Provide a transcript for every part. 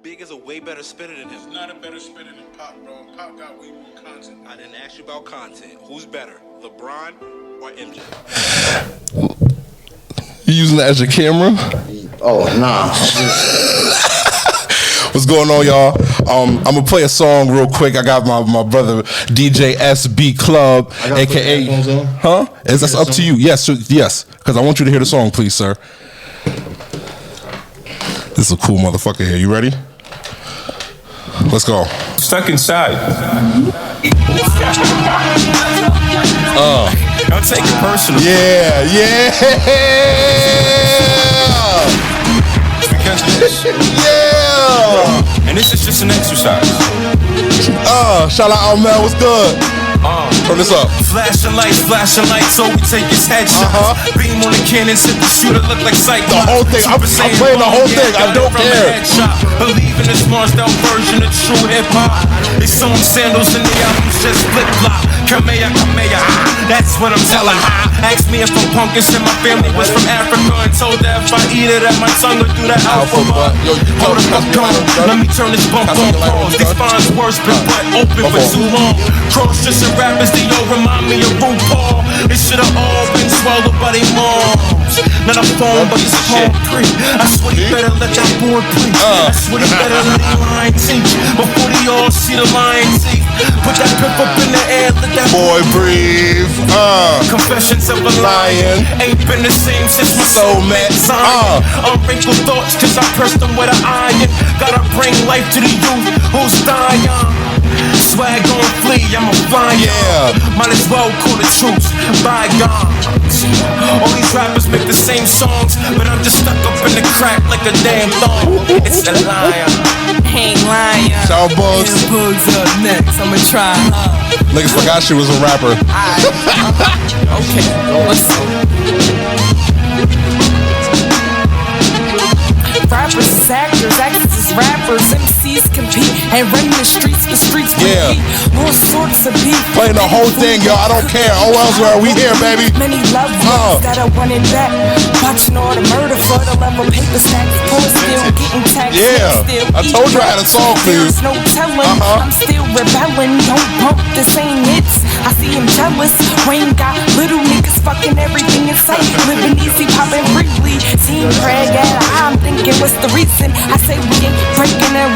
Big is a way better spitter than him. He's not a better spitter than Pop, bro. Pop got way more content. I didn't ask you about content. Who's better, LeBron or MJ? You using that as your camera? Oh, nah. What's going on, y'all? I'm gonna play a song real quick. I got my brother DJ S.B Club, aka huh? That's up to you. Yes, because I want you to hear the song, please, sir. This is a cool motherfucker here. You ready? Let's go. Stuck inside. Don't take it personal. Yeah. Yeah. And this is just an exercise. Shout out Mel. What's good? Turn this up. Flashing lights, so we take his headshot. Beam on the cannon, sit the shooter, look like Psycho. The whole thing, I'm playing the whole thing, I don't care. Believe in this launched out version of true hip hop. They sewing sandals in the albums, just flip flop. Kameya, that's what I'm telling. Ask me if I'm punkish and my family was from Africa, and told that if I eat it at my tongue, I'll do that alphabet. Hold the fuck on, let me turn this bump on pause. These spines worse, been butt open for too long. Cross just rappers, they all remind me of RuPaul. It should've all been swallowed by their moms. Not a phone, but it's palm print. I swear you better let that boy preach. I swear you better let the line teach before they all see the lion teeth. Put that pip up in the air, let that boy breathe. Confessions of a lion. Ain't been the same since my soul met Zion. Unwrinkled thoughts, cause I pressed them with an iron. Gotta bring life to the youth who's dying. Swag gon' flee, I'm a flyer. Might as well call the troops bygones. All these rappers make the same songs, but I'm just stuck up in the crack like a damn thong. It's a liar. Ain't lying. Shout Bugs. Bugs up next, I'ma try. Niggas forgot she was a rapper. Okay, let's see. Rappers is actors, actors is rappers. MCs compete and run the streets repeat. All sorts of beef. Playing the whole thing, yo. I don't care. Oh, elsewhere, we here, baby. Many love ones that I wanted back. Watching all the murder for the level paper stacks. Poor still getting taxed. Still I told you I had a song for you. There's no telling. I'm still rebelling. Don't bump the same hits. I see him jealous. Wayne got little niggas fucking everything in sight. Living easy, popping freely. Seeing Craig at I'm thinking, what's the reason? I say we ain't breaking it.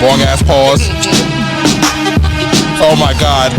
Long ass pause. Oh my God.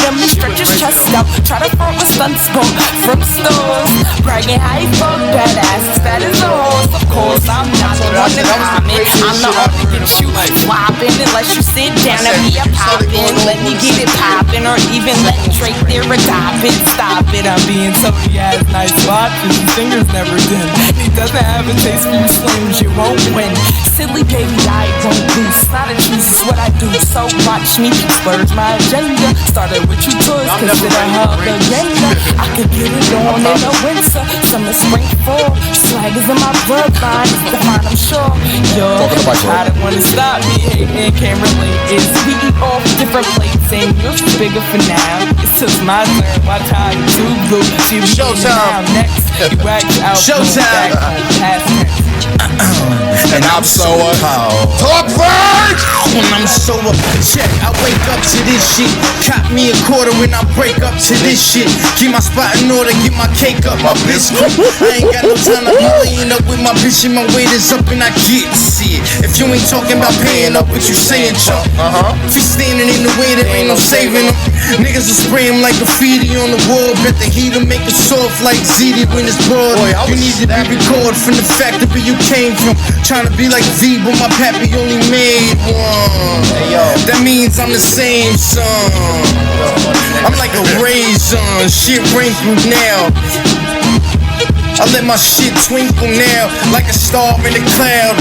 Them stretch his chest out, try to front with stunts from stores. Bragging how he fuck badass, as fat as a horse. Of course, I'm not the one to comment. I'm the one to get you flopping unless you sit down and be a poppin'. Let me get it poppin', or even let Drake there adopt it. Stop it, I'm being told he has nice watches. His fingers never dim. He doesn't have a taste for you slims, you won't win. Silly baby, I won't lose. Not a choose, it's what I do. So watch me splurge my agenda. Started with you toys, consider her the agenda. I could get it on in the winter, summer, spring, fall. Swag is in my bloodline, it's the fine, I'm sure. Yo, I don't wanna stop me, hating, can't relate. It's we eat off different plates, and you're bigger for now. It's just my turn, watch how you too blue. Showtime next, you wax out. Showtime. And I'm so talk first. When I'm sober, check, I wake up to this shit. Cop me a quarter when I break up to this shit. Keep my spot in order, get my cake up, my biscuit. I ain't got no time to be laying up with my bitch and my weight is up and I get to see it. If you ain't talking about paying up, what you saying, chump? If you standing in the way, there ain't no saving them. Niggas will spray him like graffiti on the wall. Bet the heat'll make it soft like ZD when it's broad. You need to be recorded from the factory you came from. Trying to be like V, but my pappy only made one. That means I'm the same son. I'm like a raisin, shit wrinkled now. I let my shit twinkle now, like a star in the cloud.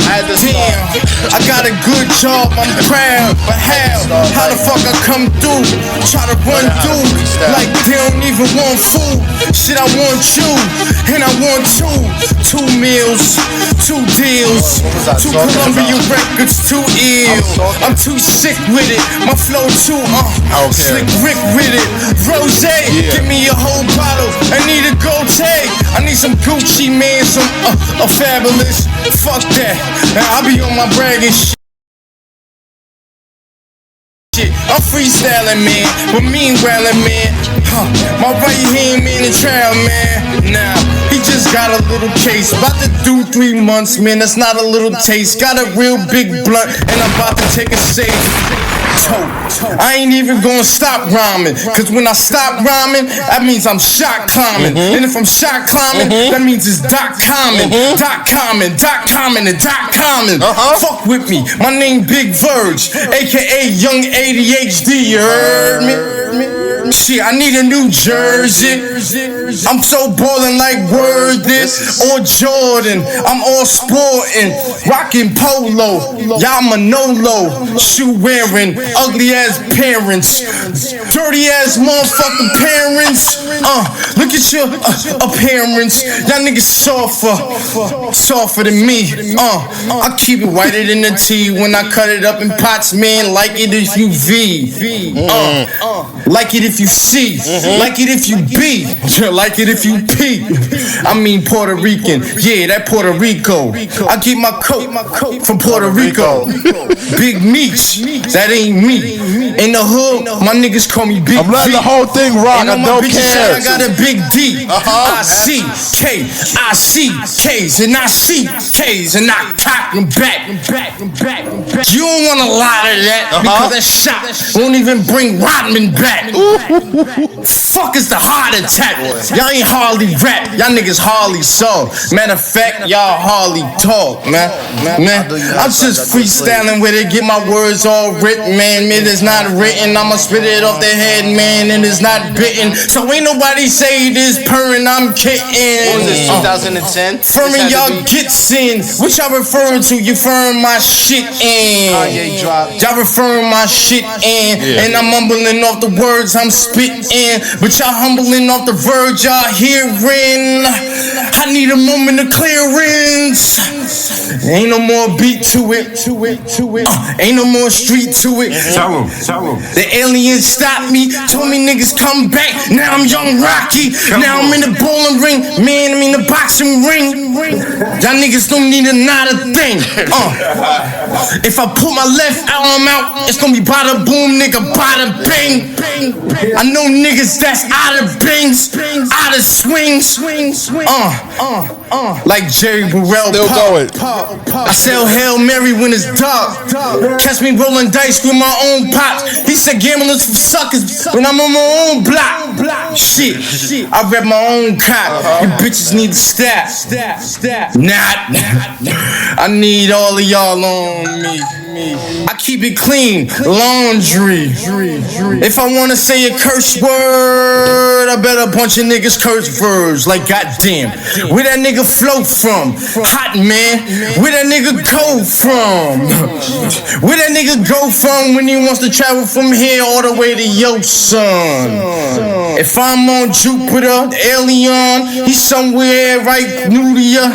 Damn, I got a good job, I'm proud. But how the fuck I come through? Try to run through like they don't even want food. Shit, I want you, and I want you. 2 meals, 2 deals, 2 Columbia records, 2 ill. I'm too sick with it, my flow too slick Rick with it. Rose, give me a whole bottle. I need a gold tag. I need some Gucci, man, some a fabulous. Fuck that. Now I be on my bragging shit. I'm freestyling, man, but meanwhile, man, my right hand man in trial, man. Now he just got a little case, about to do 3 months, man. That's not a little taste. Got a real big blunt, and I'm about to take a safe. I ain't even gonna stop rhyming, cause when I stop rhyming, that means I'm shot climbing. And if I'm shot climbing, that means it's Doc Common. Doc Common, Doc Common, and Doc Common. Fuck with me, my name Big Verge, aka Young ADHD, you heard me? Shit, I need a New Jersey. I'm so ballin' like Worthing or Jordan. I'm all sportin', rockin' polo. Y'all Manolo, shoe wearing, ugly ass parents, dirty ass motherfucking parents. Look at your appearance. Y'all niggas softer than me. I keep it whiter than the tea when I cut it up in pots, man. Like it if you V. Like it if you C. Like it if you B. Like it if you P. I mean Puerto Rican. Yeah, that Puerto Rico. I get my coat from Puerto Rico. Big Meech, that ain't me. In the hood, my niggas call me Big D. I'm letting the whole thing rock. I don't care. I got a big D. I see K. I see K's and I see K's and I cock them back. You don't want a lot of that because that shot won't even bring Rodman back. Fuck is the heart attack? Y'all ain't hardly rap. Y'all niggas hardly saw. Matter of fact, y'all hardly talk, man. I'm just freestyling with it. Get my words all written, man. It is not written. I'ma spit it off the head, man. And it's not bitten. So ain't nobody say this purring. I'm kidding. What was this, 2010? Firming y'all gets in. What y'all referring to? You referring my shit in. Y'all referring my shit in. And I'm mumbling off the words I'm spitting in. But y'all humbling off the verge y'all hearing. I need a moment of clearance. Ain't no more beat to it. Ain't no more street to it. Tell him. The aliens stopped me, told me niggas come back. Now I'm Young Rocky. Now I'm in the bowling ring. Man, I'm in the boxing ring. Y'all niggas don't need a thing. If I put my left arm out, it's gonna be bada boom, nigga, bada bang. I know niggas that's out of bings, out of swings. Like Jerry Burrell. Still going. I sell Hail Mary when it's dark. Catch me rolling dice with my own pops. He said gamblers for suckers when I'm on my own block. Shit, I rep my own cop. You bitches need to stop. Not. I need all of y'all on me. I keep it clean, laundry. If I wanna say a curse word, I bet a bunch of niggas curse words. Like goddamn, where that nigga flow from? Hot man, where that nigga go from? Where that nigga go from when he wants to travel from here all the way to your son? If I'm on Jupiter, alien, he's somewhere right new to ya,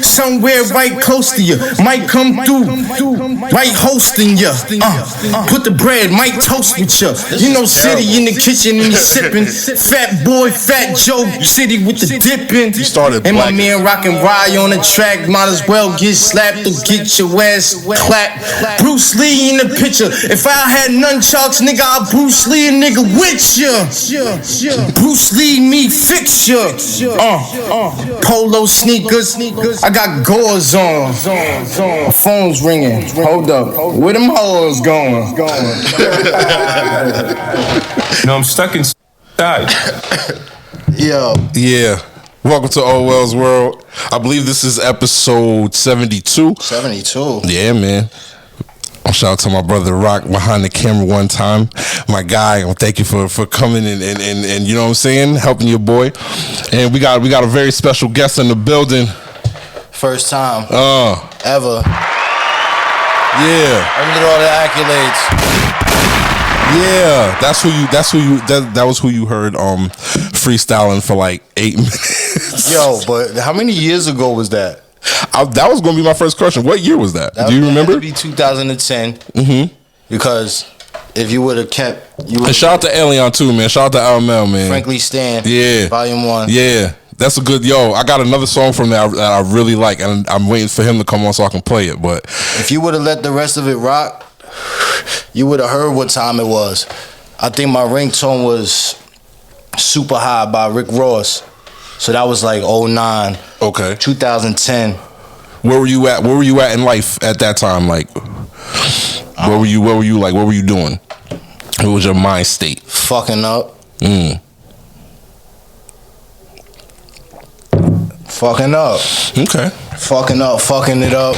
somewhere right close to you. Might come through, right hosting ya. Put the bread, might toast with ya. You know, City in the kitchen and he's sipping. Fat boy, Fat Joe, City with the dipping. And my man rockin' Rye on the track, might as well get slapped or get your ass clapped. Bruce Lee in the picture. If I had nunchucks, nigga, I'll Bruce Lee a nigga with ya. Bruce Lee me fix ya. Polo sneakers, I got gauze on. My phone's ringing. Hold up, where them hoes going? No, I'm stuck inside. Yo. Yeah. Welcome to Old Wells World. I believe this is episode 72. 72. Yeah, man. Shout out to my brother Rock behind the camera one time. My guy, well, thank you for coming and you know what I'm saying, helping your boy. And we got a very special guest in the building. First time ever. Yeah. I get all the accolades. Yeah, that was who you heard freestyling for like 8 minutes. Yo, but how many years ago was that? That was gonna be my first question. What year was that? Do you remember? It had to be 2010. Mm-hmm. Because if you would have kept, and shout out to Elion too, man. Shout out to RML, man. Frankly Stan. Yeah. Volume 1. Yeah. That's a good, I got another song from that I really like, and I'm waiting for him to come on so I can play it. But if you would have let the rest of it rock, you would have heard what time it was. I think my ringtone was Super High by Rick Ross. So that was like 09. Okay. 2010. Where were you at? Where were you at in life at that time? Like, where were you like? What were you doing? What was your mind state? Fucking up. Fucking up. Okay. Fucking up, fucking it up.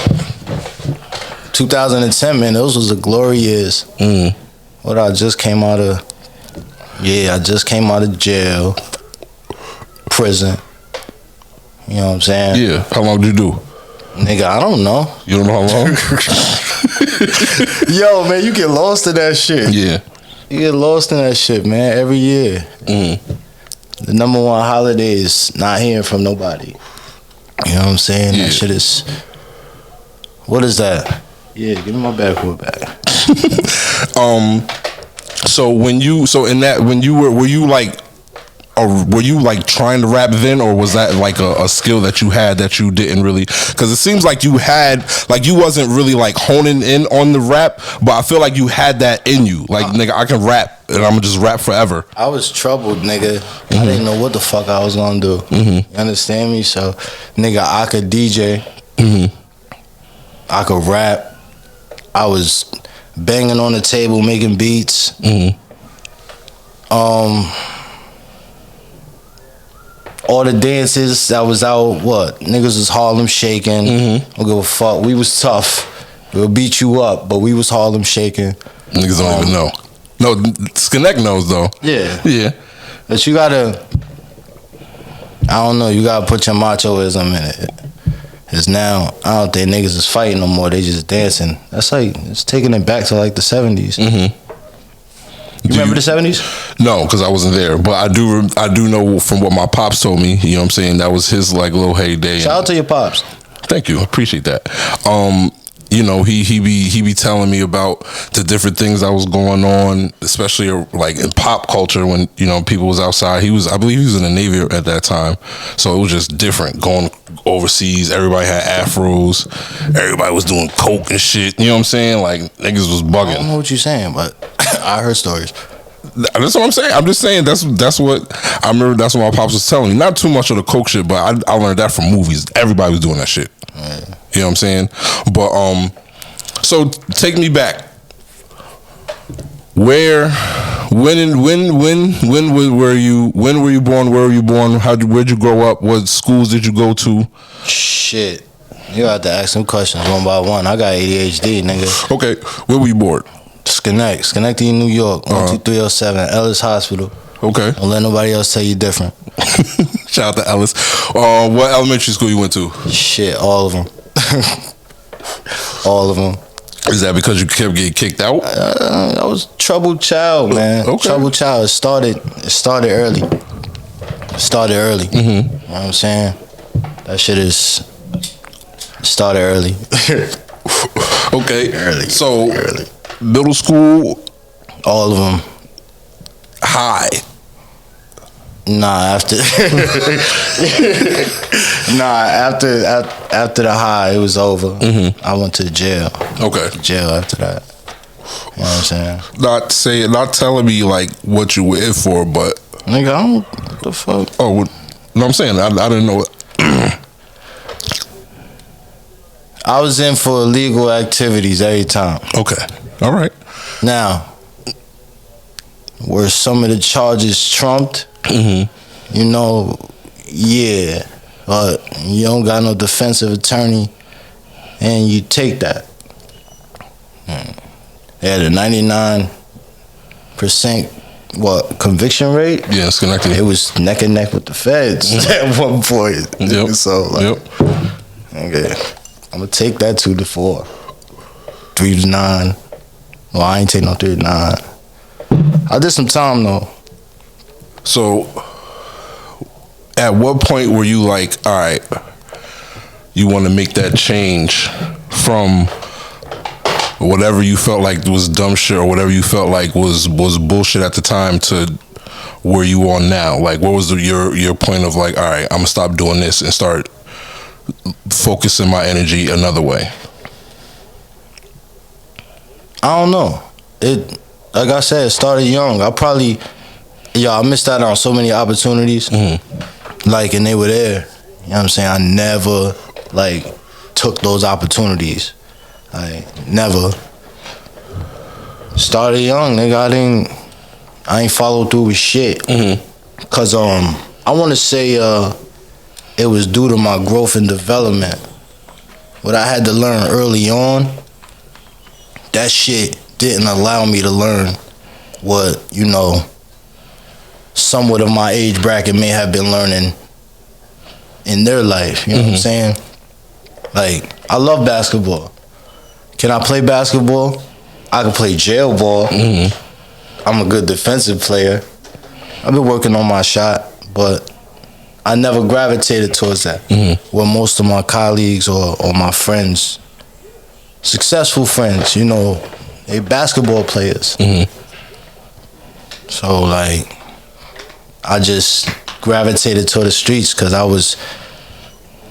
2010, man, those was the glory years. What I just came out of. Yeah, I just came out of jail. Prison. You know what I'm saying? Yeah. How long did you do? Nigga, I don't know. You don't know how long? Yo, man, you get lost in that shit. Yeah. You get lost in that shit, man, every year. The number one holiday is not hearing from nobody. You know what I'm saying? Yeah. That shit is... What is that? Yeah, give me my backwood back. So when you were you like trying to rap then, or was that like a skill that you had that you didn't really? Because it seems like you wasn't really like honing in on the rap, but I feel like you had that in you. Like, nigga, I can rap and I'm gonna just rap forever. I was troubled, nigga. I didn't know what the fuck I was gonna do. You understand me? So, nigga, I could DJ. I could rap. I was banging on the table, making beats. All the dances that was out, niggas was Harlem shaking. Don't give a fuck. We was tough. We'll beat you up, but we was Harlem shaking. Niggas don't even know. No, Skinneck knows though. Yeah. Yeah. But you gotta, I don't know, you gotta put your machoism in it. Cause now, I don't think niggas is fighting no more, they just dancing. That's like, it's taking it back to like the 70s. You remember the 70s? No, because I wasn't there. But I do know from what my pops told me, you know what I'm saying, that was his like little heyday. Shout out to your pops. Thank you. I appreciate that. You know, he be telling me about the different things that was going on, especially like in pop culture when, you know, people was outside. I believe he was in the Navy at that time. So it was just different going overseas. Everybody had afros. Everybody was doing coke and shit. You know what I'm saying? Like, niggas was bugging. I don't know what you're saying, but I heard stories. That's what I'm saying. I'm just saying that's what I remember. That's what my pops was telling me. Not too much of the coke shit, but I learned that from movies. Everybody was doing that shit. You know what I'm saying? But so take me back. Where, when were you born? Where were you born? Where'd you grow up? What schools did you go to? Shit, you got to ask some questions one by one. I got ADHD, nigga. Okay, where were you born? Schenectady, New York, 12307, Ellis Hospital. Okay. Don't let nobody else tell you different. Shout out to Ellis. What elementary school you went to? Shit, all of them. All of them. Is that because you kept getting kicked out? I was a troubled child, man. Okay. Troubled child. It started early. You know what I'm saying? That shit started early. Okay. Early. So, middle school? All of them. High? Nah, after the high, it was over. I went to jail. Okay. Jail after that. You know what I'm saying? Not telling me like what you were in for, but nigga, I don't. What the fuck? Oh, no, I'm saying I didn't know it. I was in for illegal activities every time. Okay. All right. Now, were some of the charges trumped? You know, yeah. But you don't got no defensive attorney, and you take that. They had a 99% conviction rate? Yeah, it's connected. It was neck and neck with the feds at one point. Yep. So, like, you know what Nigga, I'm gonna take that 2 to 4. 3 to 9. Well, I ain't take no 3 to 9. I did some time though. So, at what point were you like, all right, you want to make that change from whatever you felt like was dumb shit or whatever you felt like was bullshit at the time to where you are now? Like, what was your point of like, all right, I'm gonna stop doing this and start focusing my energy another way? I don't know. It, like I said, it started young. I missed out on so many opportunities. Like, and they were there. You know what I'm saying? I never, like, took those opportunities. Like, never. Started young, nigga. I ain't followed through with shit. Cause I want to say it was due to my growth and development. What I had to learn early on, that shit didn't allow me to learn what, you know, somewhat of my age bracket may have been learning in their life. You know what I'm saying? Like, I love basketball. Can I play basketball? I can play jail ball. I'm a good defensive player. I've been working on my shot, but I never gravitated towards that. Where most of my colleagues or my friends, successful friends, you know, they basketball players. So, like, I just gravitated to the streets because I was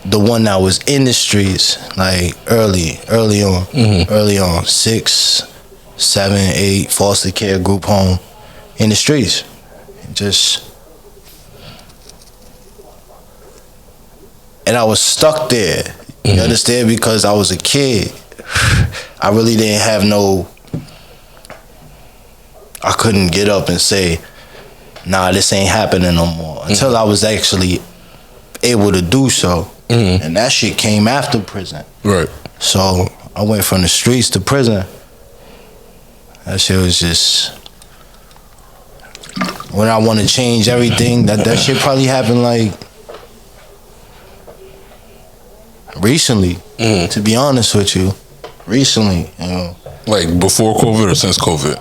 the one that was in the streets, like, early on. 6, 7, 8, foster care, group home, in the streets. And I was stuck there. You understand? Because I was a kid. I really didn't have I couldn't get up and say, nah, this ain't happening no more. Until I was actually able to do so. And that shit came after prison. Right. So I went from the streets to prison. That shit was just, when I want to change everything, that shit probably happened like recently, to be honest with you. Recently, you know. Like before COVID or since COVID?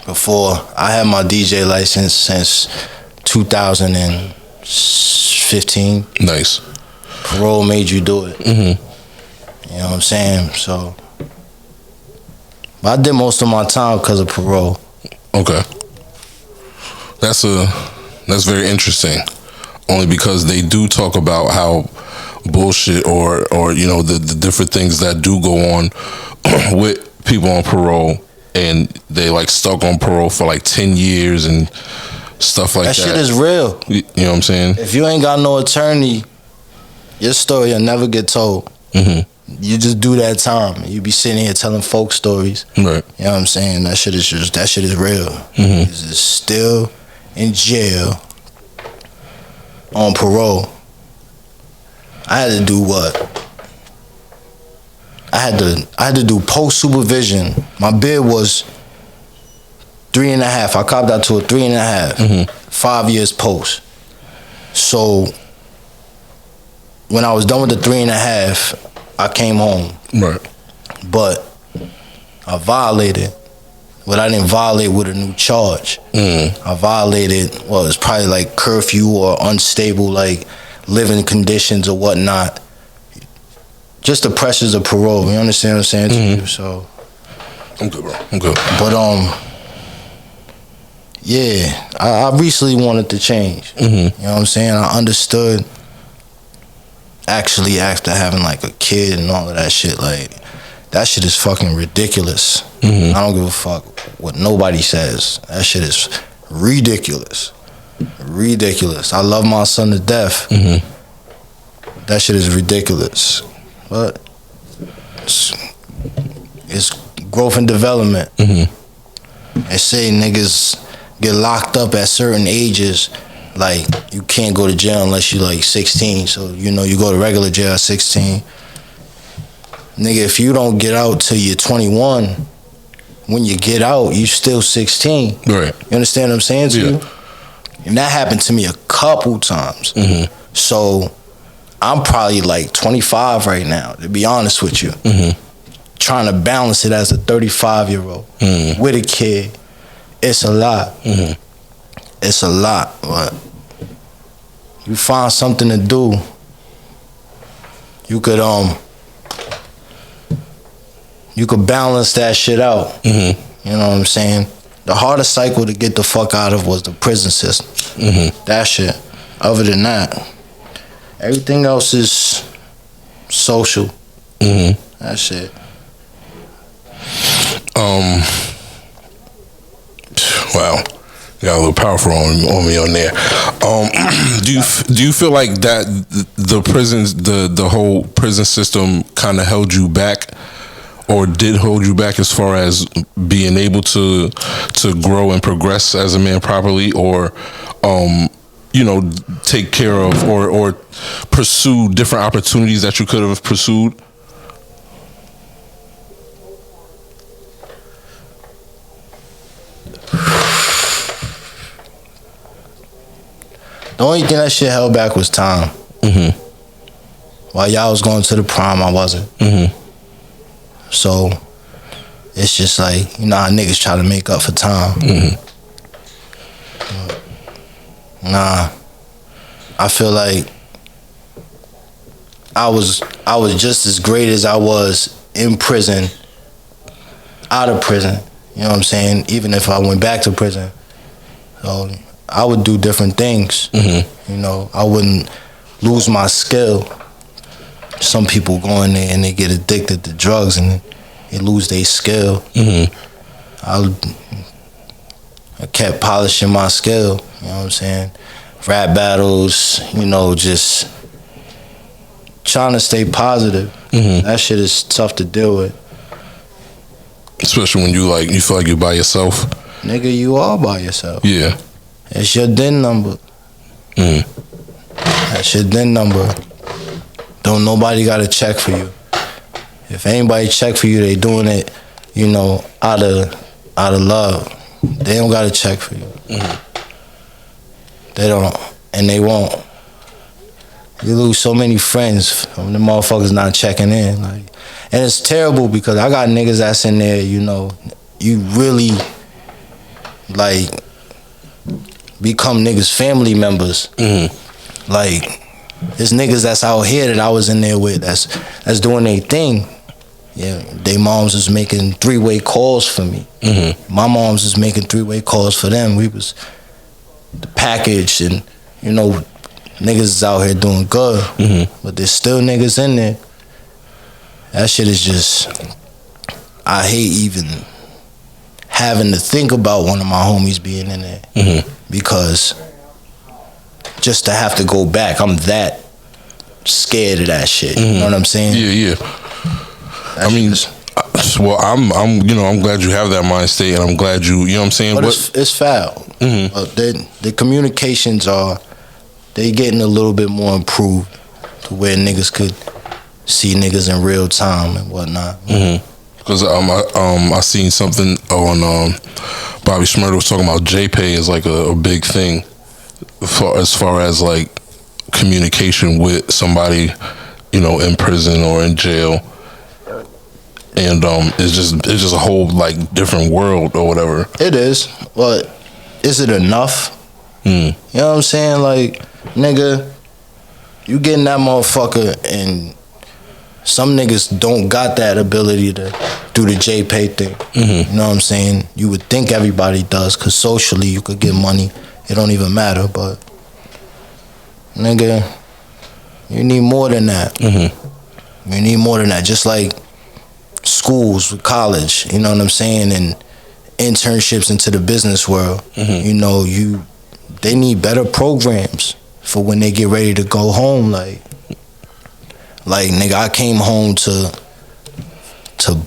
Before. I had my DJ license since 2015. Nice. Parole made you do it. You know what I'm saying? So, but I did most of my time because of parole. Okay. That's very interesting. Only because they do talk about how bullshit or you know the different things that do go on with people on parole, and they like stuck on parole for like 10 years and stuff like that. That shit is real. You know what I'm saying? If you ain't got no attorney, your story will never get told. You just do that time. You be sitting here telling folk stories. Right. You know what I'm saying? That shit is real. He's just still in jail on parole. I had to do what? I had to do post supervision. My bid was 3.5. I copped out to a 3.5. 5 years post. So when I was done with the 3.5, I came home. Right. But I violated. But I didn't violate with a new charge. I violated, well, it's probably like curfew or unstable, like living conditions or whatnot. Just the pressures of parole. You understand what I'm saying to you? So I'm good, bro. I'm good. But yeah, I recently wanted to change. You know what I'm saying? I understood actually after having like a kid and all of that shit, like that shit is fucking ridiculous. I don't give a fuck what nobody says. That shit is ridiculous. Ridiculous. I love my son to death. That shit is ridiculous. But it's growth and development. They say niggas get locked up at certain ages. Like, you can't go to jail unless you like 16. So, you know, you go to regular jail at 16. Nigga, if you don't get out till you're 21, when you get out, you still 16. Right. You understand what I'm saying to you? And that happened to me a couple times. So I'm probably like 25 right now, to be honest with you. Trying to balance it as a 35-year-old with a kid. It's a lot. It's a lot, but you find something to do. You could balance that shit out. You know what I'm saying? The hardest cycle to get the fuck out of was the prison system. That shit. Other than that, everything else is social. That shit. Wow, got a little powerful on me on there. Do you feel like that the prisons, the whole prison system, kind of held you back, or did hold you back as far as being able to grow and progress as a man properly, or take care of or pursue different opportunities that you could have pursued? The only thing that shit held back was time. While y'all was going to the prom, I wasn't. So it's just like, you know how niggas try to make up for time. Nah, I feel like I was just as great as I was in prison, out of prison. You know what I'm saying? Even if I went back to prison, so I would do different things. You know, I wouldn't lose my skill. Some people go in there and they get addicted to drugs and they lose their skill. I kept polishing my skill. You know what I'm saying? Rap battles, you know, just trying to stay positive. That shit is tough to deal with. Especially when you feel like you're by yourself. Nigga, you are by yourself. Yeah. It's your DIN number. That's your DIN number. Don't nobody got to check for you. If anybody check for you, they doing it, you know, out of love. They don't got to check for you. They don't, and they won't. You lose so many friends from the motherfuckers not checking in. And it's terrible because I got niggas that's in there, you know, you really, become niggas' family members. There's niggas that's out here that I was in there with that's doing their thing. Yeah, they moms was making 3-way calls for me. My moms was making 3-way calls for them. We was the package, and you know, niggas is out here doing good. But there's still niggas in there. That shit is just, I hate even having to think about one of my homies being in there. Because just to have to go back, I'm that scared of that shit. You know what I'm saying? Yeah. I mean, well, I'm glad you have that mind state, and I'm glad you know what I'm saying? But it's foul. The communications they getting a little bit more improved to where niggas could see niggas in real time and whatnot. Because I seen something on Bobby Shmurda was talking about JPay is like a big thing as far as like communication with somebody, you know, in prison or in jail. And it's just a whole like different world or whatever. It is, but is it enough? You know what I'm saying? Like, nigga, you getting that motherfucker, and some niggas don't got that ability to do the JPay thing. You know what I'm saying? You would think everybody does, cause socially you could get money. It don't even matter, but nigga, you need more than that. You need more than that. Just like schools, college, you know what I'm saying, and internships into the business world. You know, they need better programs for when they get ready to go home. Like nigga, I came home to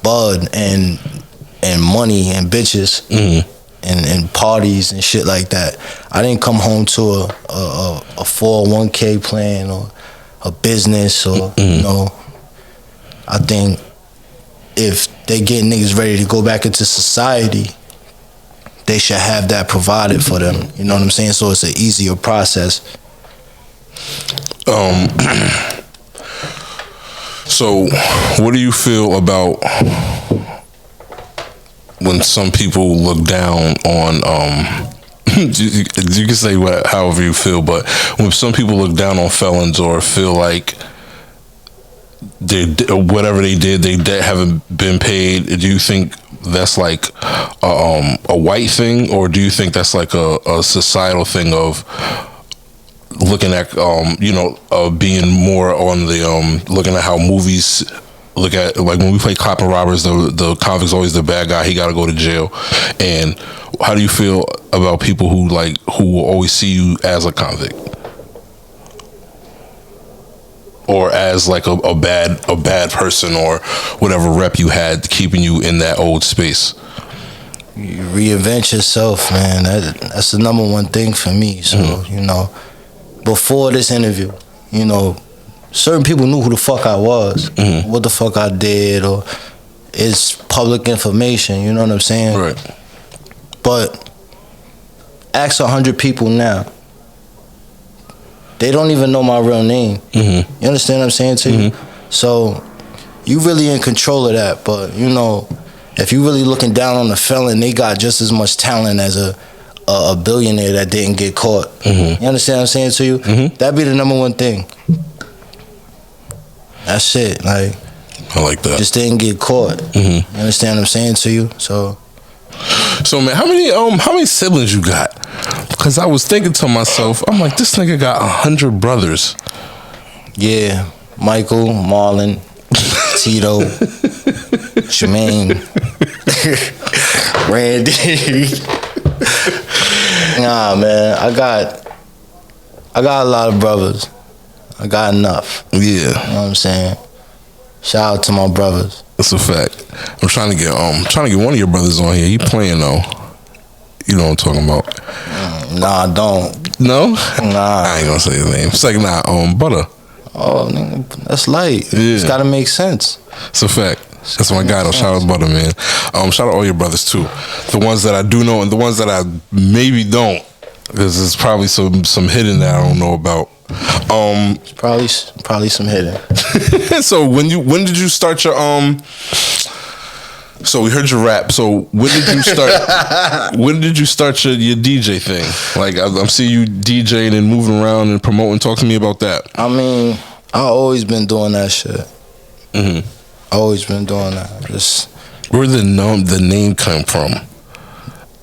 bud and money and bitches and parties and shit like that. I didn't come home to a 401k plan or a business or you know. I think if they get niggas ready to go back into society, they should have that provided for them. You know what I'm saying? So it's an easier process. So, what do you feel about when some people look down on? You can say however you feel, but when some people look down on felons or feel like whatever they did, they haven't been paid, do you think that's like a white thing, or do you think that's like a societal thing of looking at being more on the looking at how movies look at, like when we play cop and robbers, the convict's always the bad guy, he got to go to jail. And how do you feel about people who will always see you as a convict or as like a bad person or whatever rep you had keeping you in that old space? You reinvent yourself, man. That's the number one thing for me. So before this interview, certain people knew who the fuck I was, what the fuck I did, or it's public information, you know what I'm saying? Right. But ask 100 people now. They don't even know my real name. You understand what I'm saying to you? So you really in control of that. But, if you really looking down on the felon, they got just as much talent as a billionaire that didn't get caught. You understand what I'm saying to you? That'd be the number one thing. That's it. Like, I like that. Just didn't get caught. You understand what I'm saying to you? So man, how many siblings you got? Because I was thinking to myself, I'm like, this nigga got 100 brothers. Yeah, Michael, Marlon, Tito, Jermaine, Randy. Nah, man, I got a lot of brothers. I got enough. Yeah. You know what I'm saying? Shout out to my brothers. That's a fact. I'm trying to get one of your brothers on here. He playing though. You know what I'm talking about? Nah, don't. No? Nah. I ain't gonna say his name. It's like Butter. Oh, nigga, that's light. Yeah. It's gotta make sense. It's a fact. That's my guy though. Shout out Butter, man. Shout out all your brothers too. The ones that I do know and the ones that I maybe don't. Because there's probably some hidden that I don't know about. Probably some hidden. So when did you start your So we heard your rap. So when did you start? When did you start your DJ thing? Like I'm seeing you DJing and moving around and promoting. Talk to me about that. I mean, I always been doing that shit. Always been doing that. Just where did the name come from?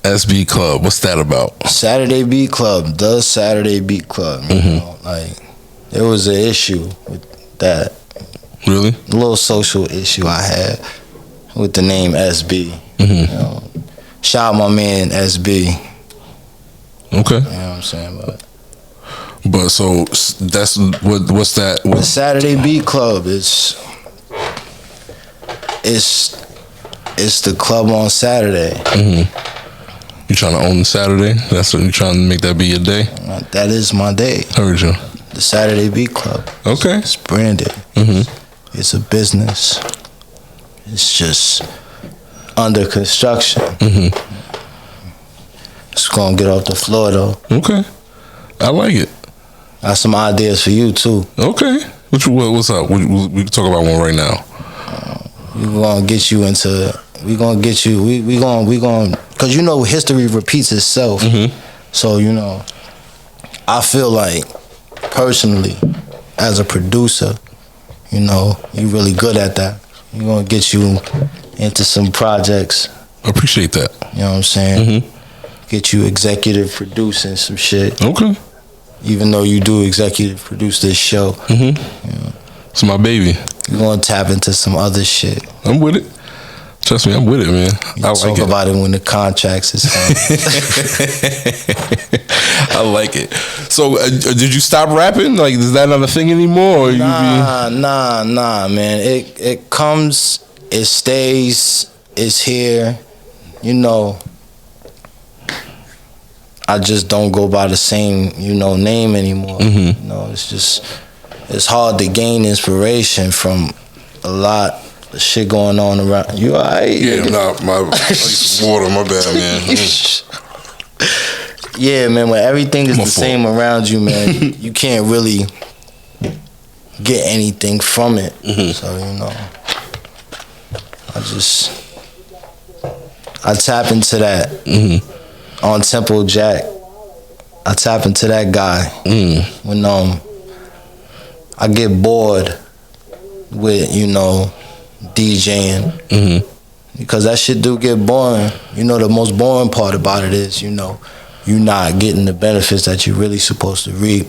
SB Club. What's that about? Saturday Beat Club. The Saturday Beat Club. You know, like there was an issue with that. Really? A little social issue I had with the name SB. You know, shout out my man SB. Okay. You know what I'm saying? But so that's what's that? The Saturday Beat Club is the club on Saturday. You trying to own the Saturday? That's what you trying to make that be your day? That is my day. Heard you. The Saturday Beat Club. Okay. It's branded. It's a business. It's just under construction. It's gonna get off the floor though. Okay. I like it. Got some ideas for you too. Okay. What's up? We can talk about one right now. We gonna get you into. We gonna get you. We gonna. Cause history repeats itself. So I feel like personally, as a producer, you really good at that. We gonna get you into some projects. I appreciate that. You know what I'm saying? Get you executive producing some shit. Okay. Even though you do executive produce this show. It's my baby. You're gonna tap into some other shit. I'm with it. Trust me, I'm with it, man. I talk about it when the contracts is signed. I like it. So, did you stop rapping? Like, is that not a thing anymore? Or Nah, man. It comes, it stays, it's here. I just don't go by the same, name anymore. It's hard to gain inspiration from a lot of shit going on around. You alright? Yeah, I need some water, my bad, man. Yeah, man, when everything is the same around you, man, you can't really get anything from it. So, you know, I tap into that on Temple Jack. I tap into that guy when I get bored with, you know, DJing. Because that shit do get boring. You know, the most boring part about it is, you know, you not getting the benefits that you're really supposed to reap.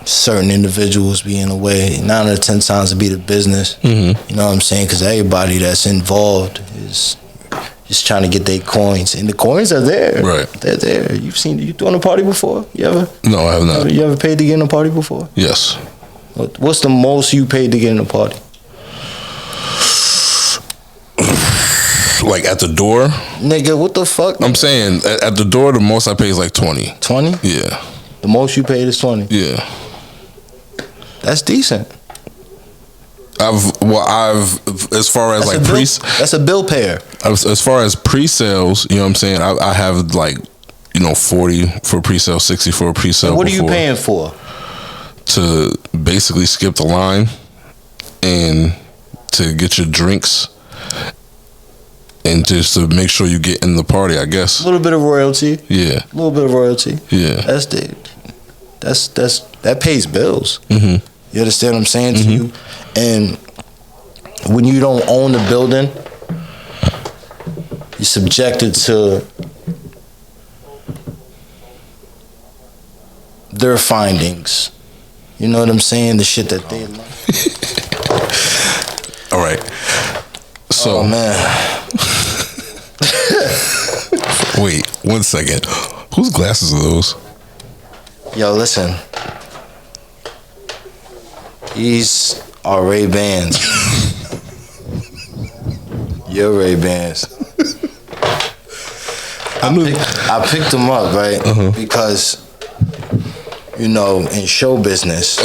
Certain individuals be in the way. 9 out of 10 times it be the business. You know what I'm saying? Because everybody that's involved is just trying to get their coins. And the coins are there. Right. They're there. You doing a party before? You ever? No, I have not. You ever paid to get in a party before? Yes. What's the most you paid to get in a party? Like at the door? Nigga, what the fuck? I'm saying at the door, the most I pay is like 20. 20? Yeah. The most you paid is 20? Yeah. That's decent. I've as far as that's like that's a bill payer. As far as pre-sales, you know what I'm saying? I have like, you know, 40 for pre-sale, 60 for a pre-sale. What are you paying for? To basically skip the line and to get your drinks and just to make sure you get in the party, I guess. A little bit of royalty. Yeah. A little bit of royalty. Yeah. That pays bills. You understand what I'm saying to you? And when you don't own the building, you're subjected to their findings. You know what I'm saying? The shit that they like. All right. So, man. Wait, 1 second. Whose glasses are those? Yo, listen. These are Ray-Bans. Your Ray-Bans. I picked them up, right? Because, you know, in show business,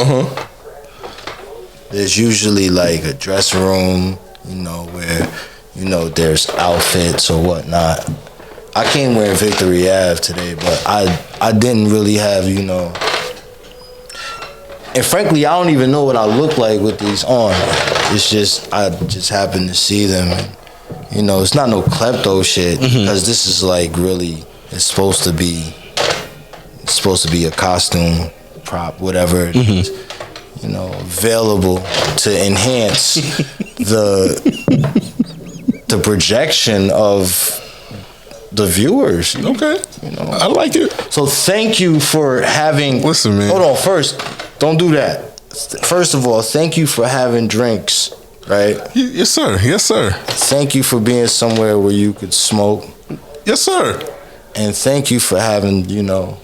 there's usually like a dressing room, you know, where, you know, there's outfits or whatnot. I came wearing Victory Ave today, but I didn't really have, you know. And frankly, I don't even know what I look like with these on. It's just, I just happen to see them. And, you know, it's not no klepto shit, because this is like really, it's supposed to be a costume, prop, whatever it is, you know, available to enhance the projection of the viewers. Okay. You know, I like it. So thank you for having. Listen, man. Hold on. First, don't do that. First of all, thank you for having drinks, right? Yes, sir. Yes, sir. Thank you for being somewhere where you could smoke. Yes, sir. And thank you for having, you know,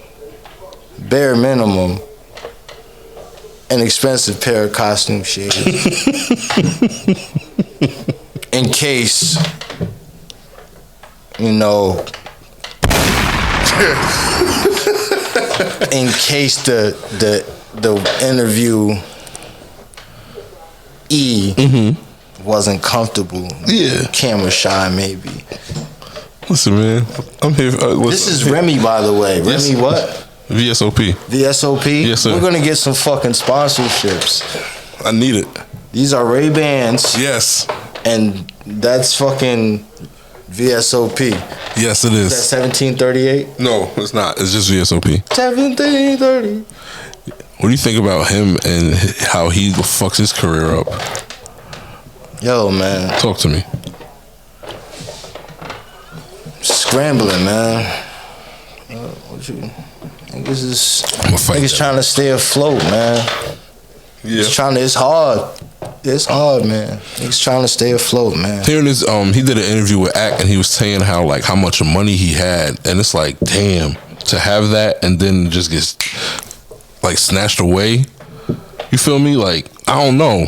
bare minimum, an expensive pair of costume shades. In case, you know, in case the interview wasn't comfortable. Yeah. Camera shy, maybe. Listen, man. I'm here. This is Remy, by the way. Yes. Remy what? VSOP. VSOP? Yes, sir. We're going to get some fucking sponsorships. I need it. These are Ray-Bans. Yes. And that's fucking VSOP. Yes, it is. Is that 1738? No, it's not. It's just VSOP. 1730. What do you think about him and how he fucks his career up? Yo, man. Talk to me. Scrambling, man. What you... Niggas trying to stay afloat, man. Yeah. It's hard. It's hard, man. Niggas trying to stay afloat, man. Hearing this, he did an interview with Ack, and he was saying how much money he had, and it's like, damn, to have that and then just get like snatched away. You feel me? Like, I don't know.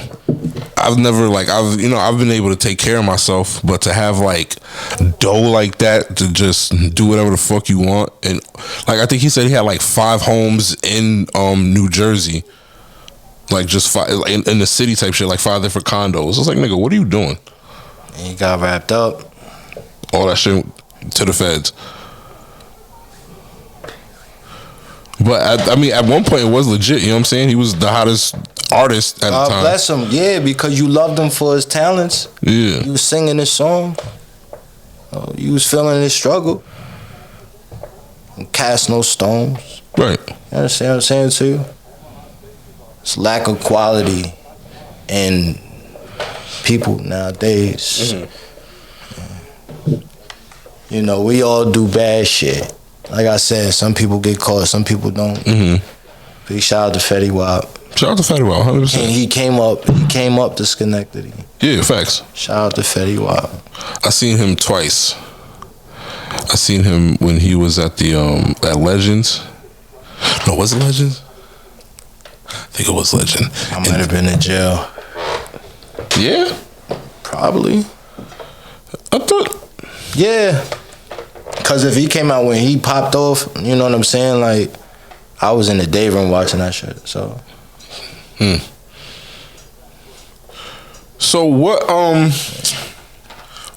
I've never I've been able to take care of myself, but to have like dough like that to just do whatever the fuck you want, and like I think he said he had like 5 homes in New Jersey, like just 5 in the city type shit, like 5 different condos. I was like, nigga, what are you doing? And he got wrapped up. All that shit to the feds. But I mean, at one point it was legit. You know what I'm saying? He was the hottest artist at the time. God bless him. Yeah, because you loved him for his talents. Yeah. You was singing his song. You was feeling his struggle. Cast no stones. Right. You understand what I'm saying to you? It's lack of quality in people nowadays. You know, we all do bad shit. Like I said, some people get caught, some people don't. Big shout out to Fetty Wap. Shout out to Fetty Wap, 100%. And he came up to Schenectady. Yeah, facts. Shout out to Fetty Wap. I seen him twice. I seen him when he was at the at Legends. No, was it Legends? I think it was Legend. I might have been in jail. Yeah? Probably. I thought. Yeah. Because if he came out when he popped off, you know what I'm saying? Like, I was in the day room watching that shit, so. So what I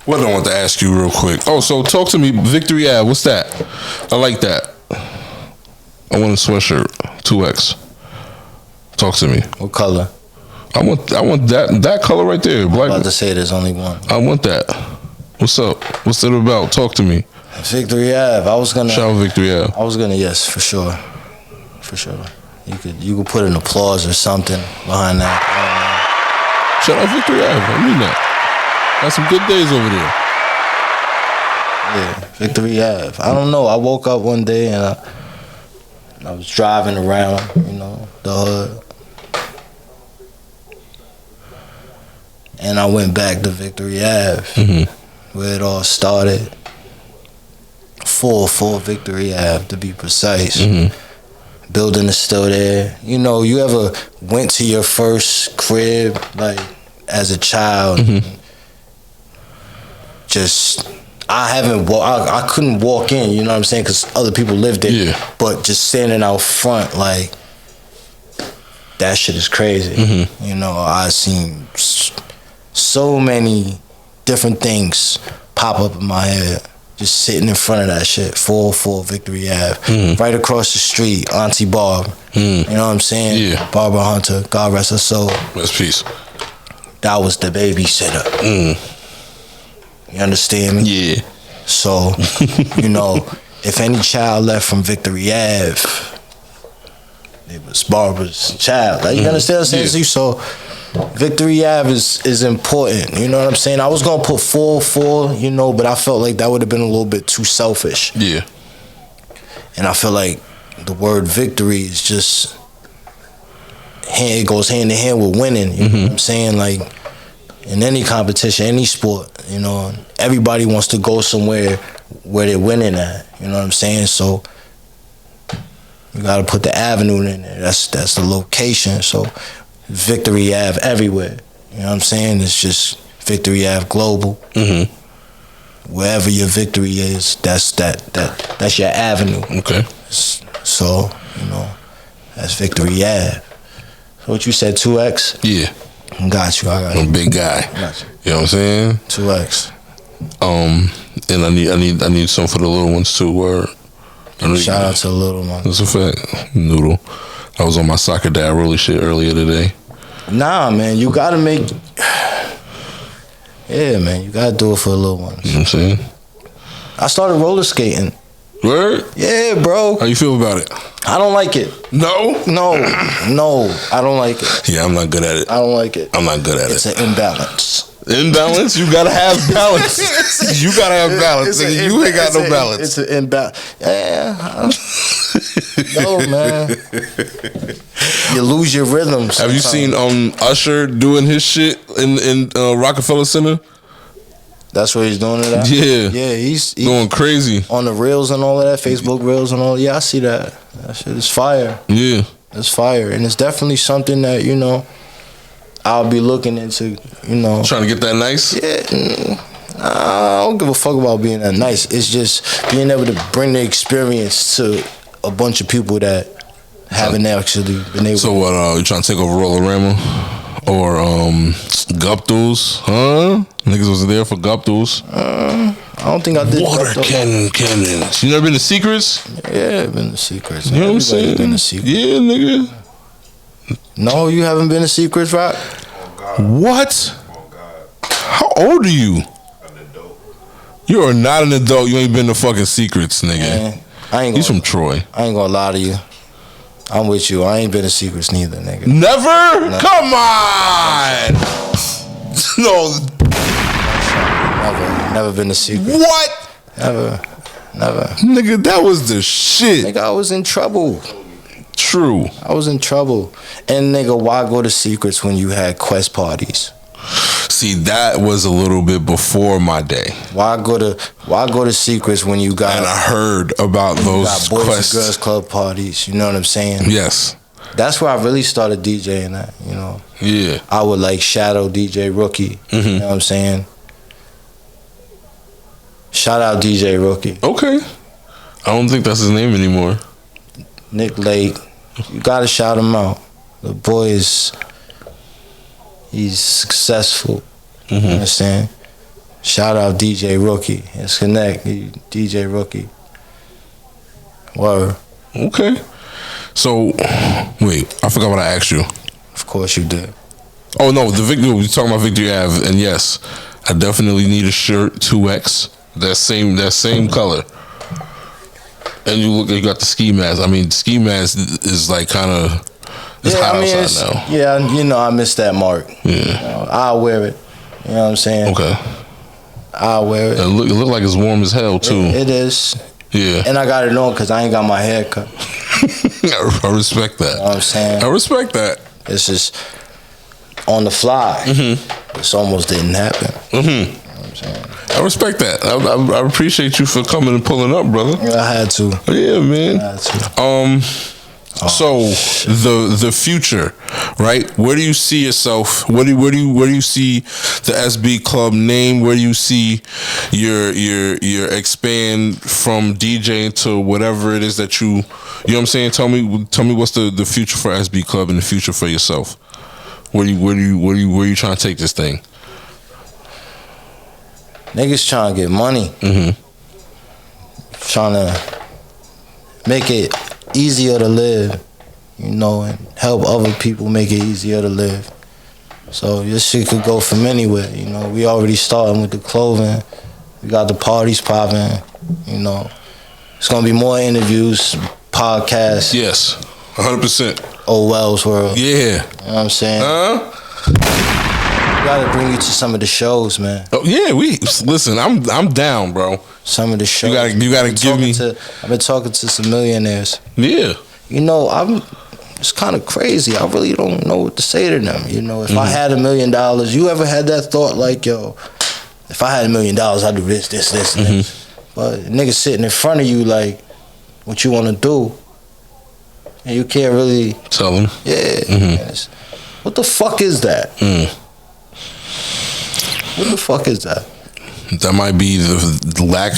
want to ask you real quick. Oh, so talk to me, Victory Ave, what's that? I like that. I want a sweatshirt, 2X. Talk to me. What color? I want that color right there. Black. I'm about to say there's only one. I want that. What's up? What's it about? Talk to me. Victory Ave. I was gonna. Shout out Victory Ave. I was gonna. Yes, for sure. For sure. You could put an applause or something behind that. Shout out Victory Ave. I mean that. Got some good days over there. Yeah, Victory Ave. I don't know. I woke up one day and I was driving around, you know, the hood. And I went back to Victory Ave, where it all started. 404 Victory Ave, to be precise. Building is still there. You know, you ever went to your first crib, like, as a child? Just, I couldn't walk in, you know what I'm saying? Because other people lived there. Yeah. But just standing out front, like, that shit is crazy. You know, I seen so many different things pop up in my head. Just sitting in front of that shit, 404 Victory Ave. Right across the street, Auntie Barb. You know what I'm saying? Yeah. Barbara Hunter, God rest her soul. Rest peace. That was the babysitter. You understand me? Yeah. So, you know, if any child left from Victory Ave, it was Barbara's child. Like, you understand what I'm saying? Yeah. So, Victory Ave is important. You know what I'm saying? I was going to put 404, you know, but I felt like that would have been a little bit too selfish. Yeah. And I feel like the word victory is just, it goes hand in hand with winning. You know what I'm saying? Like, in any competition, any sport, you know, everybody wants to go somewhere where they're winning at. You know what I'm saying? So, you got to put the avenue in there. That's the location. So, Victory Ave everywhere. You know what I'm saying? It's just Victory Ave Global. Wherever your victory is, that's your avenue. Okay. So, you know, that's Victory Ave. So what you said, 2X? Yeah. Got you. I got you. I'm a big guy. Got you. You know what I'm saying? 2X. And I need some for the little ones too. Word. Shout out to the little one. That's a fact. Noodle. I was on my soccer dad rolly shit earlier today. Nah, man, you gotta make. Yeah, man, you gotta do it for the little ones. You know what I'm saying? I started roller skating. Word? Yeah, bro. How you feel about it? I don't like it. No? No, I don't like it. Yeah, I'm not good at it. I don't like it. I'm not good at It's it. an imbalance. Imbalance? You gotta have balance. You gotta have balance. Nigga. You ain't got no balance. It's an imbalance. Yeah. No, man. You lose your rhythm. Have you seen Usher doing his shit in Rockefeller Center? That's what he's doing it at? Yeah. Yeah, he's Going crazy. on the reels and all of that, Facebook reels and all. Yeah, I see that. That shit is fire. Yeah. It's fire. And it's definitely something that, you know, I'll be looking into, you know. Trying to get that nice? Yeah. I don't give a fuck about being that nice. It's just being able to bring the experience to a bunch of people that haven't actually been able So what, you trying to take over Rollerama or Guptals, huh? Niggas was there for Guptals. I don't think I did. Water cannons. You never been to Secrets? Yeah, been to Secrets. You know what I'm saying? Been to Secrets. Yeah, nigga. No, you haven't been to Secrets, Rock? What? How old are you? You are not an adult. You ain't been to fucking Secrets, nigga. Man, I ain't. He's from Troy. I ain't gonna lie to you. I'm with you. I ain't been to Secrets neither, nigga. Never? No. Come on. No. Never been to Secrets. What? Never. Nigga, that was the shit. Nigga, I was in trouble. True. I was in trouble. And nigga, why go to Secrets when you had Quest parties? See, that was a little bit before my day. Why go to Secrets when you got? And I heard about those Boys Quest and Girls Club parties. You know what I'm saying? Yes. That's where I really started DJing that. You know. Yeah. I would like shadow DJ Rookie. Mm-hmm. You know what I'm saying? Shout out DJ Rookie. Okay. I don't think that's his name anymore. Nick Lake. You gotta shout him out. The boy he's successful. Mm-hmm. You understand? Shout out DJ Rookie. It's Connect. DJ Rookie. Word. Okay. So, wait, I forgot what I asked you. Of course you did. Oh no, we were talking about Victory Ave, and yes, I definitely need a shirt 2X. That same color. And you got the ski mask. I mean, ski mask is like kind of. It's hot outside now. Yeah, you know, I missed that mark. Yeah. You know, I'll wear it. You know what I'm saying? Okay. I'll wear it. It look like it's warm as hell too. It is. Yeah. And I got it on because I ain't got my hair cut. I respect that. You know what I'm saying? I respect that. It's just on the fly. Mm-hmm. This almost didn't happen. Mm-hmm. You know what I'm saying? I respect that. I appreciate you for coming and pulling up, brother. Yeah, I had to. Yeah, man. I had to. So the future, right? Where do you see yourself? Where do you see the SB Club name? Where do you see your expand from DJ to whatever it is that you know what I'm saying? Tell me what's the future for SB Club and the future for yourself. Where you trying to take this thing? Niggas trying to get money. Mm-hmm. Trying to make it easier to live, you know, and help other people make it easier to live. So this shit could go from anywhere, you know. We already starting with the clothing. We got the parties popping, you know. It's gonna be more interviews, podcasts. Yes, 100%. Oh Wells World. Yeah. You know what I'm saying? We gotta bring you to some of the shows, man. Oh yeah, listen. I'm down, bro. Some of the shows. You gotta give me. I've been talking to some millionaires. Yeah. You know, it's kind of crazy. I really don't know what to say to them. You know, if I had $1 million, you ever had that thought like, yo, if I had $1 million, I'd do this, and this. But niggas sitting in front of you like, what you want to do, and you can't really tell them. Yeah. What the fuck is that? What the fuck is that? That might be the lack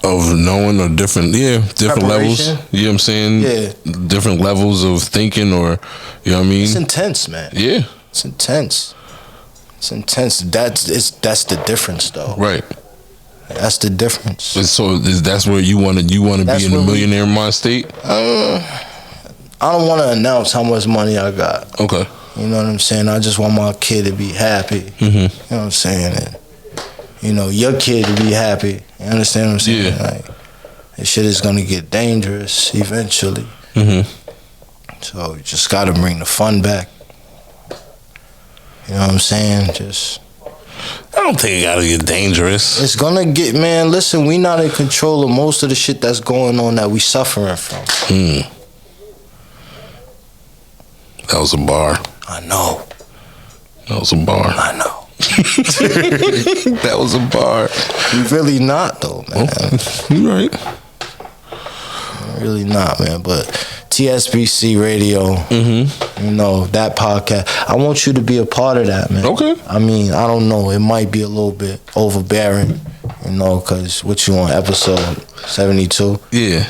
of knowing or different levels. You know what I'm saying? Yeah. Different levels of thinking or, you know what I mean? It's intense, man. Yeah. It's intense. It's intense. That's the difference, though. Right. That's the difference. So that's where you want to be in the millionaire mind state? I don't want to announce how much money I got. Okay. You know what I'm saying? I just want my kid to be happy. You know what I'm saying? And, you know, your kid to be happy. You understand what I'm saying? Yeah. Like, this shit is gonna get dangerous eventually. So you just gotta bring the fun back. You know what I'm saying? I don't think it gotta get dangerous. It's gonna get, man, listen, we not in control of most of the shit that's going on that we suffering from. That was a bar. I know. That was a bar. I know. That was a bar. We really not, though, man. You right. Really not, man. But TSBC Radio, you know, that podcast, I want you to be a part of that, man. Okay. I mean, I don't know. It might be a little bit overbearing, you know, because what you on episode 72? Yeah.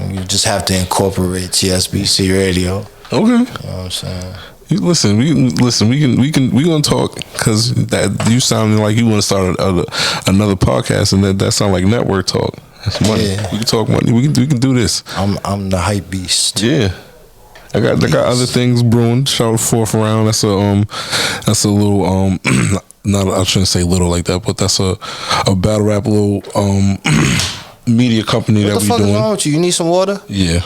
You just have to incorporate TSBC Radio. Okay. You know what I'm saying? Listen. We gonna talk because that you sounding like you want to start another podcast, and that sound like network talk. That's money. Yeah. We can talk money. We can do this. I'm the hype beast. Yeah. I got other things brewing. Shout out fourth round. That's a little not I shouldn't say little like that, but that's a battle rap little media company that we doing. What the fuck is wrong with you? You need some water? Yeah.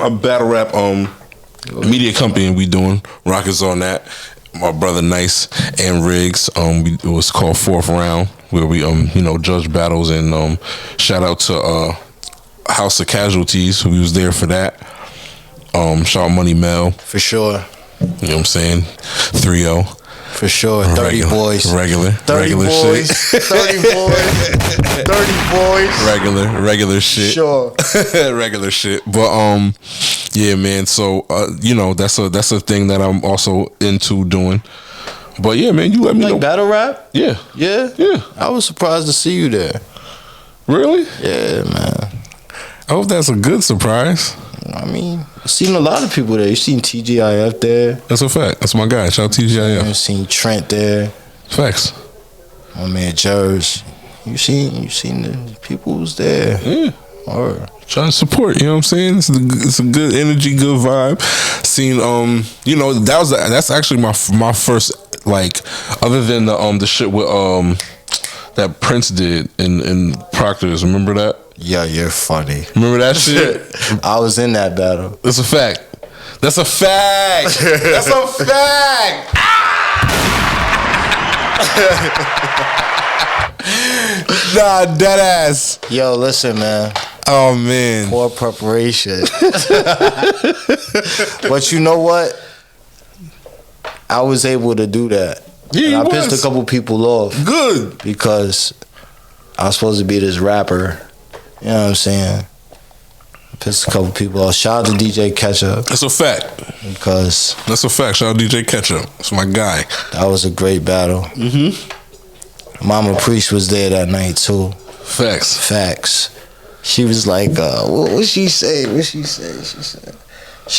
A battle rap media company we doing. Rockets on that. My brother Nice and Riggs. It was called Fourth Round, where we judge battles, and shout out to House of Casualties, who was there for that. Shout out Money Mel. For sure. You know what I'm saying? 3-0. For sure. 30 boys. Regular 30 boys. shit. 30 boys. 30 boys. Regular shit. Sure. Regular shit. But yeah, man, so that's a thing that I'm also into doing. But yeah, man, you let me know. Battle rap? Yeah. Yeah? Yeah. I was surprised to see you there. Really? Yeah, man. I hope that's a good surprise. I mean, I've seen a lot of people there. You've seen TGIF there. That's a fact. That's my guy. Shout out TGIF. You've seen Trent there. Facts. My man Jers. You seen the people who's there. Yeah. Or trying to support, you know what I'm saying? It's a good energy, good vibe. Seen that's actually my first, like, other than the shit with that Prince did in Proctor's. Remember that? Yeah, you're funny. Remember that shit? I was in that battle. That's a fact. That's a fact. That's a fact. Nah, dead ass. Yo, listen, man. Oh man. Poor preparation. But you know what? I was able to do that. Yeah, I pissed a couple people off. Good. Because I was supposed to be this rapper. You know what I'm saying? I pissed a couple people off. Shout out to DJ Ketchup. That's a fact. Because that's a fact. Shout out to DJ Ketchup. That's my guy. That was a great battle. Mm-hmm. Mama Priest was there that night too. Facts. She was like, what she say? She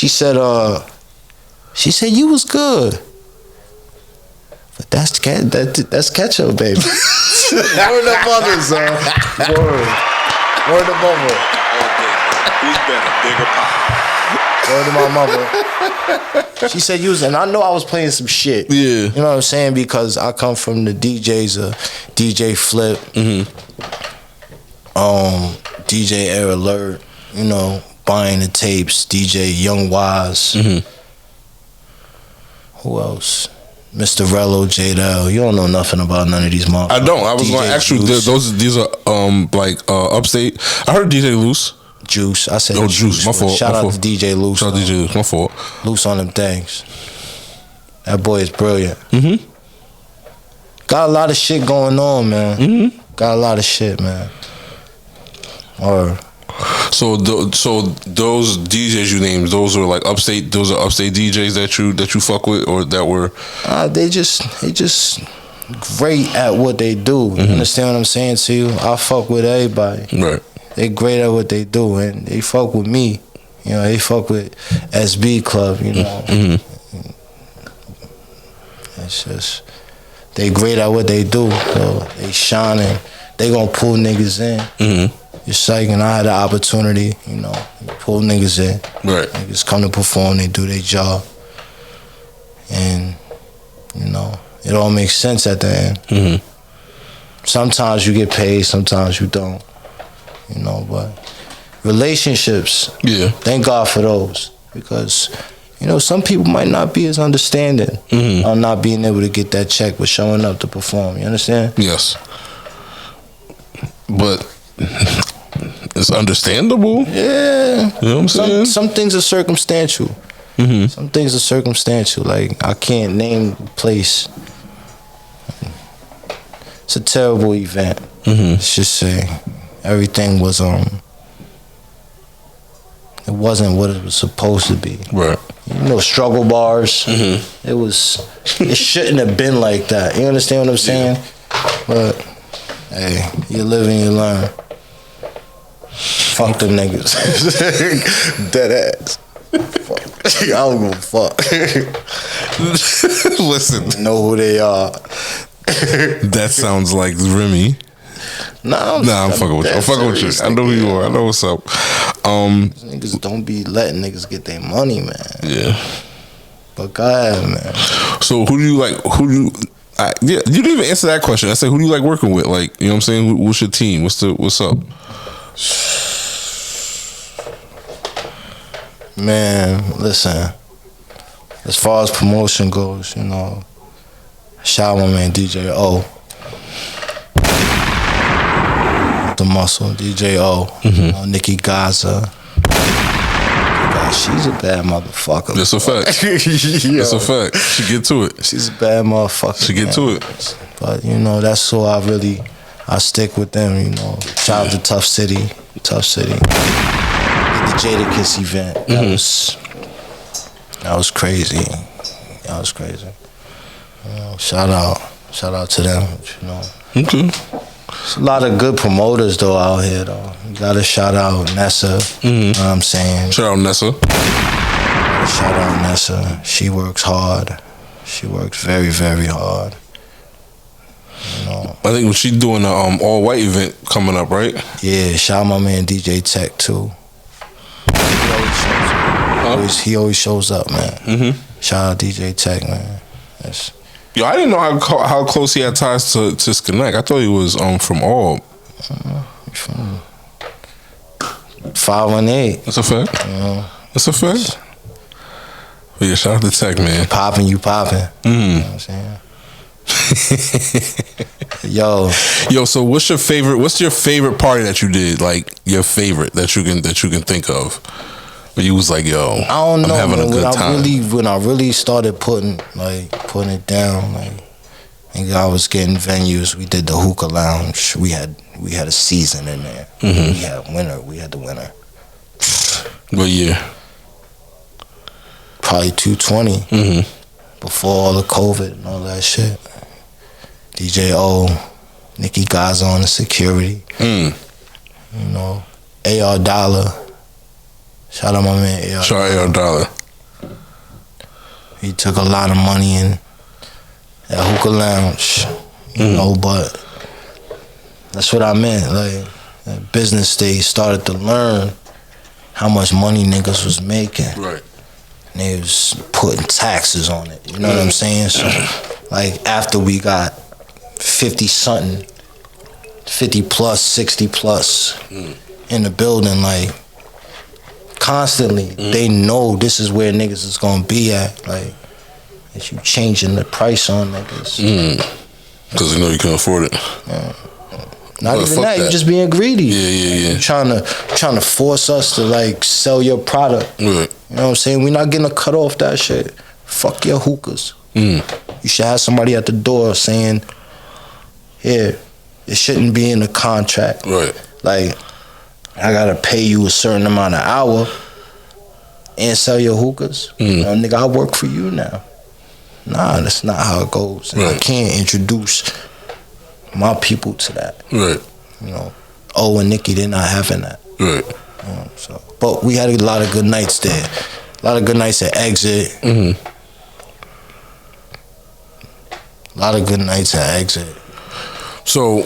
said you was good. But that's Ketchup, baby. Word of mother, son. Word of mother. Who's better, big or pop? Word of my mother. She said you was, and I know I was playing some shit. Yeah. You know what I'm saying? Because I come from the DJs of DJ Flip, DJ Air Alert, buying the tapes, DJ Young Wise. Who else? Mr. Rello, J-Del. You don't know nothing about none of these motherfuckers. I don't. I was going to ask you, these are upstate. I heard DJ Loose. Juice. I said Juice. My fault. Shout out to DJ Loose. Shout out to DJ Loose. My fault. Loose on them things. That boy is brilliant. Got a lot of shit going on, man. Got a lot of shit, man. So those DJs you named, those are like upstate. Those are upstate DJs that you fuck with, or that were. They just great at what they do. You understand what I'm saying to you? I fuck with everybody. Right. They great at what they do, and they fuck with me. They fuck with SB Club. It's just they great at what they do. So they shining. They gonna pull niggas in. It's like, and I had the opportunity, pull niggas in. Right. Niggas come to perform, they do their job. And, it all makes sense at the end. Sometimes you get paid, sometimes you don't. But relationships, thank God for those. Because, some people might not be as understanding on not being able to get that check, but showing up to perform. You understand? Yes. But it's understandable. Yeah. You know what I'm saying? Some things are circumstantial. Some things are circumstantial. Like, I can't name the place. It's a terrible event. Let's just say everything was it wasn't what it was supposed to be. Right. Struggle bars. It shouldn't have been like that. You understand what I'm saying? But hey, you live and you learn. Fuck them niggas. Dead ass. I don't give a fuck. Listen, Know who they are. that sounds like Remy. Nah, I'm fucking with you. I'm fucking with you. I know who you are. I know what's up. Niggas don't be letting niggas get their money, man. Yeah. But go ahead, man. So who do you like? Yeah, you didn't even answer that question. I said, who do you like working with? Like, you know what I'm saying? What's your team? What's up? Man, listen. As far as promotion goes, you know, shout out my man DJ O. The muscle, DJ O. You know, Nikki Gaza. She's a bad motherfucker. That's a fact. That's a fact. She get to it. She's a bad motherfucker. She get to it. But you know, that's who I stick with them. You know, shout out to Tough City. Did the Jadakiss event. That was crazy. That was crazy. You know, shout out to them. You know. Okay. There's a lot of good promoters though out here though. You gotta shout out Nessa. You know what I'm saying? Shout out Nessa. Shout out Nessa. She works hard. She works very, very hard. You know. I think she's doing the all white event coming up, right? Yeah, shout out my man DJ Tech too. He always shows up, man. Shout out DJ Tech, man. Yo, I didn't know how close he had ties to Skannek. I thought he was from All. From 518. That's a fact. That's a fact. But yeah, shout out to Tech, man. You popping. You know what I'm saying? Yo, so what's your favorite party that you did? Like your favorite that you can think of? Where you was like, yo, I don't know, I'm having a good time. When I really started putting it down, like I was getting venues. We did the hookah lounge. We had a season in there. We had the winner. What year? Probably 220. Before all the COVID and all that shit. DJ O, Nikki Gaza on the security. You know, AR Dollar. Shout out my man AR. Shout out AR Dollar. He took a lot of money in that hookah lounge. You know, but that's what I meant. Like, at business days started to learn how much money niggas was making. Right. And they was putting taxes on it. You know what I'm saying? So, like, after we got 50-something, 50 plus, 60 plus in the building, like, constantly, they know this is where niggas is gonna be at. Like, if you changing the price on niggas. Because you know you can't afford it. Not even that, you just being greedy. Yeah. You trying to force us to like sell your product. Right. You know what I'm saying? We're not getting a cut off that shit. Fuck your hookahs. You should have somebody at the door saying, here, it shouldn't be in the contract. Right. Like, I gotta pay you a certain amount of hour and sell your hookahs. You know, nigga, I work for you now. Nah, that's not how it goes. And I can't introduce my people to that. Right. You know, O and Nikki, they're not having that. Right. You know, so, but we had a lot of good nights there. A lot of good nights at Exit. A lot of good nights at Exit. So,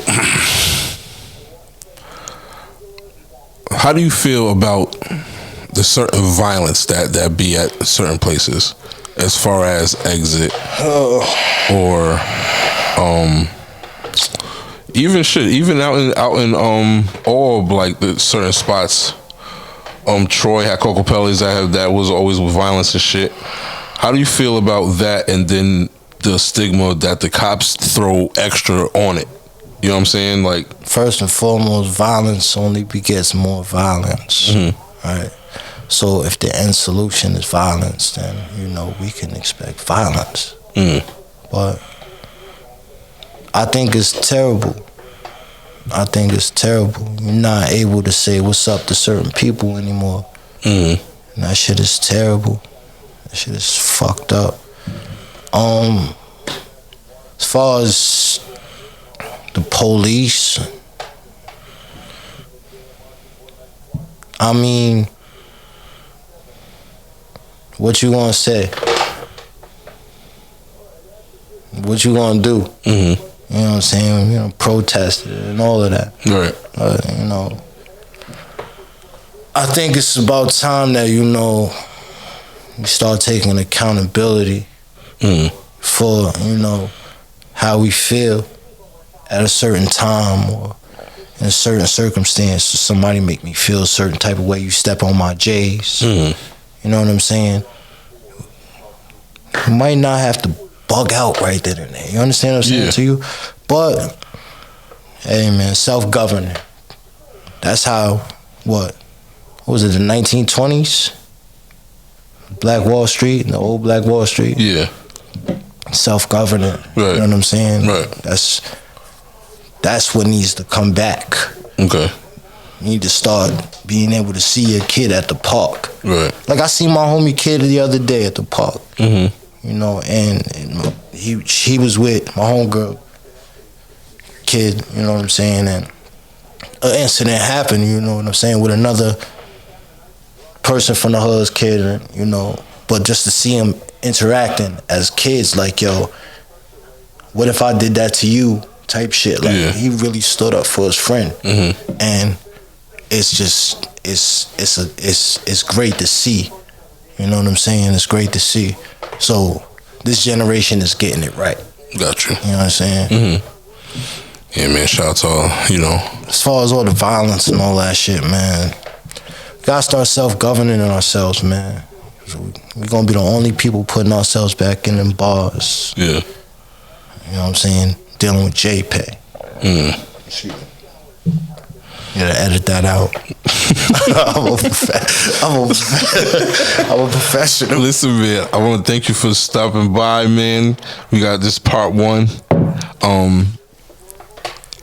how do you feel about the certain violence that be at certain places, as far as Exit or even out in all like the certain spots? Troy had Coco Pelli's that was always with violence and shit. How do you feel about that, and then the stigma that the cops throw extra on it? You know what I'm saying? Like, first and foremost, violence only begets more violence. Right? So if the end solution is violence, then, you know, we can expect violence. But I think it's terrible. You're not able to say what's up to certain people anymore. And that shit is terrible. That shit is fucked up. As far as the police, I mean, what you gonna say? What you gonna do? Mm-hmm. You know what I'm saying? You know, protest and all of that. Right. You know, I think it's about time that, you know, we start taking accountability for, you know, how we feel at a certain time or in a certain circumstance. Somebody make me feel a certain type of way. You step on my J's. You know what I'm saying? You might not have to bug out right then and there. You understand what I'm saying to you? But, hey man, self-governing. That's how, what was it, the 1920s? Black Wall Street, the old Black Wall Street? Yeah. Self-governing. Right. You know what I'm saying? Right. That's what needs to come back. Okay. You need to start being able to see your kid at the park. Right. Like I seen my homie kid the other day at the park. Mm-hmm. You know, and he was with my homegirl kid, you know what I'm saying, and an incident happened, you know what I'm saying, with another person from the hood's kid, and, you know, but just to see him interacting as kids, like, yo, what if I did that to you, type shit. Like, he really stood up for his friend. And it's just, it's great to see. You know what I'm saying? It's great to see. So this generation is getting it right. Got you. You know what I'm saying? Yeah, man, shout out to all, you know. As far as all the violence and all that shit, man, we gotta start self-governing ourselves, man. We're gonna be the only people putting ourselves back in them bars. Yeah. You know what I'm saying? Dealing with JPay. You gotta edit that out. I'm a professional. Listen, man, I want to thank you for stopping by, man. We got this part 1.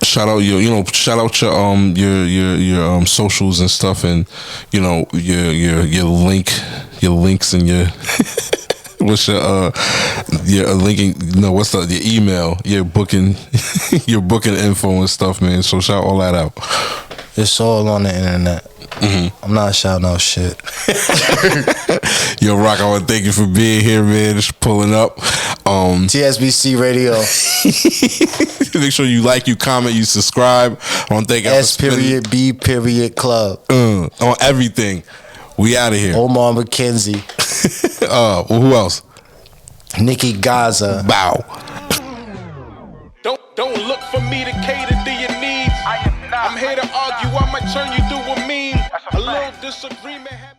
Shout out your socials and stuff, and you know your links and your what's your linking? No, what's your email? Your booking info and stuff, man. So shout all that out. It's all on the internet. I'm not shouting out shit. Yo, Rock, I want to thank you for being here, man. Just pulling up. TSBC Radio. Make sure you like, you comment, you subscribe. I want to thank S.B. Club. On everything. We out of here. Omar McKenzie. Well, who else? Nikki Gaza. Bow. Don't look for me to cater to your needs. I'm here to argue. I might turn you through a meme. A little disagreement.